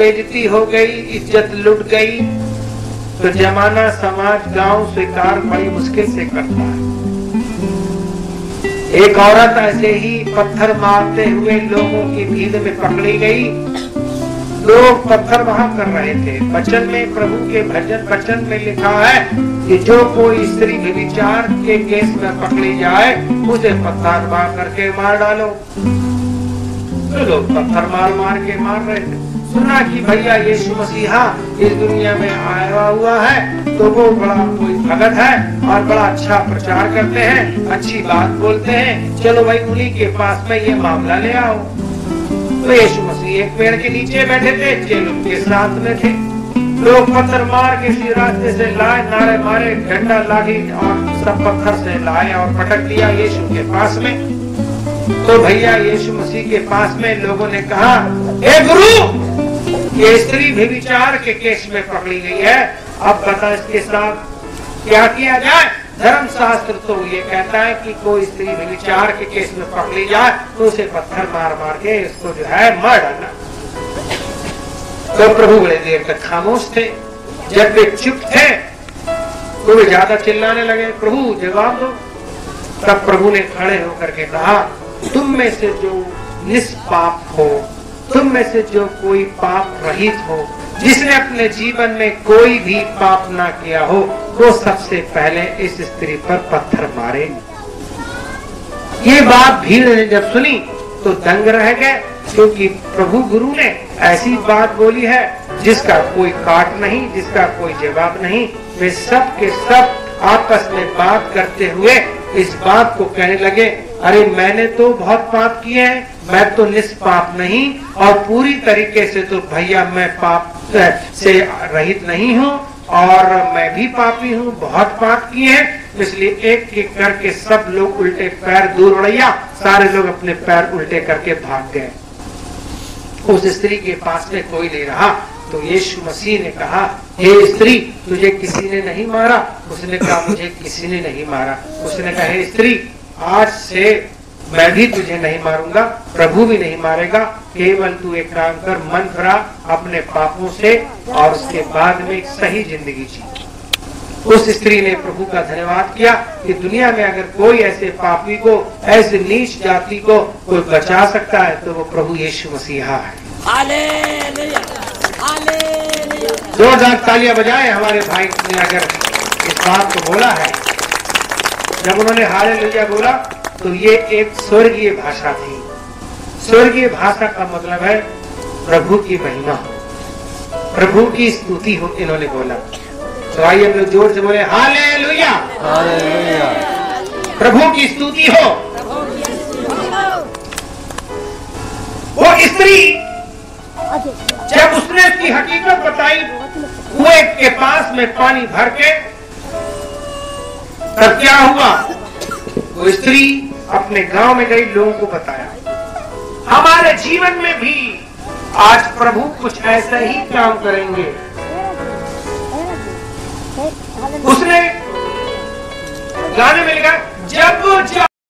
बेइज्जती हो गई, इज्जत लुट गई, तो जमाना, समाज, गांव स्वीकार बड़ी मुश्किल से करता है। एक औरत ऐसे ही पत्थर मारते हुए लोगों की भीड़ में पकड़ी गई। लोग पत्थर वहां कर रहे थे। वचन में, प्रभु के भजन वचन में लिखा है कि जो कोई स्त्री व्यभिचार के केस में पकड़ी जाए उसे पत्थर मार करके मार डालो। तो लोग पत्थर मार मार के मार रहे थे। सुना कि भैया यीशु मसीहा इस दुनिया में आया हुआ है, तो वो बड़ा कोई भगत है और बड़ा अच्छा प्रचार करते हैं, अच्छी बात बोलते हैं, चलो भाई उन्हीं के पास में ये मामला ले आओ। तो यीशु मसीह एक पेड़ के नीचे बैठे थे, चेले उनके साथ में थे। लोग पत्थर मार के इसी रास्ते से लाए, नारे मारे, डंडा लाठी और सब पत्थर से लाए और पटक दिया यीशु के पास में। तो भैया यीशु मसीह के पास में लोगों ने कहा, हे गुरु, ये स्त्री व्यभिचार के केस में पकड़ी गई है, अब बता इसके साथ क्या किया जाए। धर्म शास्त्र तो ये कहता है कि कोई स्त्री व्यभिचार के केस में पकड़ी जाए तो उसे पत्थर मार मार के इसको जो है मार डालना। तो प्रभु बड़े देर तक खामोश थे। जब वे चुप थे तो वे ज्यादा चिल्लाने लगे, प्रभु जवाब दो। तब प्रभु ने खड़े होकर के कहा, तुम में से जो निष्पाप हो, तुम में से जो कोई पाप रहित हो, जिसने अपने जीवन में कोई भी पाप ना किया हो, वो सबसे पहले इस स्त्री पर पत्थर मारे। ये बात भीड़ ने जब सुनी तो दंग रह गए, क्योंकि प्रभु गुरु ने ऐसी बात बोली है जिसका कोई काट नहीं, जिसका कोई जवाब नहीं। वे सब के सब आपस में बात करते हुए इस बात को कहने लगे, अरे मैंने तो बहुत पाप किए हैं, मैं तो निष्पाप नहीं, और पूरी तरीके से तो भैया मैं पाप से रहित नहीं हूँ, और मैं भी पापी हूँ, बहुत पाप किए हैं। इसलिए एक एक करके सब लोग उल्टे पैर, दूर उड़ैया, सारे लोग अपने पैर उल्टे करके भाग गए। उस स्त्री के पास में कोई नहीं रहा। तो यीशु मसीह ने कहा, हे स्त्री, तुझे किसी ने नहीं मारा? उसने कहा, मुझे किसी ने नहीं मारा। उसने कहा, हे स्त्री, आज से मैं भी तुझे नहीं मारूंगा, प्रभु भी नहीं मारेगा, केवल तू एक काम कर, मन फिरा अपने पापों से और उसके बाद में एक सही जिंदगी जी। उस स्त्री ने प्रभु का धन्यवाद किया कि दुनिया में अगर कोई ऐसे पापी को, ऐसे नीच जाति को कोई बचा सकता है तो वो प्रभु यीशु मसीहा है। Hallelujah, hallelujah. जोरदार तालियां बजाएं हमारे भाई ने अगर इस बात को बोला है। जब उन्होंने हालेलुया बोला तो ये एक स्वर्गीय भाषा थी। स्वर्गीय भाषा का मतलब है प्रभु की महिमा हो, प्रभु की स्तुति हो, इन्होंने बोला। तो आइए हम लोग जोर से बोले, हालेलुया, हालेलुया। प्रभु की स्तुति हो। वो स्त्री जब उसने उसकी हकीकत बताई, कुएं के पास में पानी भर के, तब क्या हुआ? वो स्त्री अपने गांव में गई, लोगों को बताया। हमारे जीवन में भी आज प्रभु कुछ ऐसा ही काम करेंगे। उसने गाने में लिखा, जब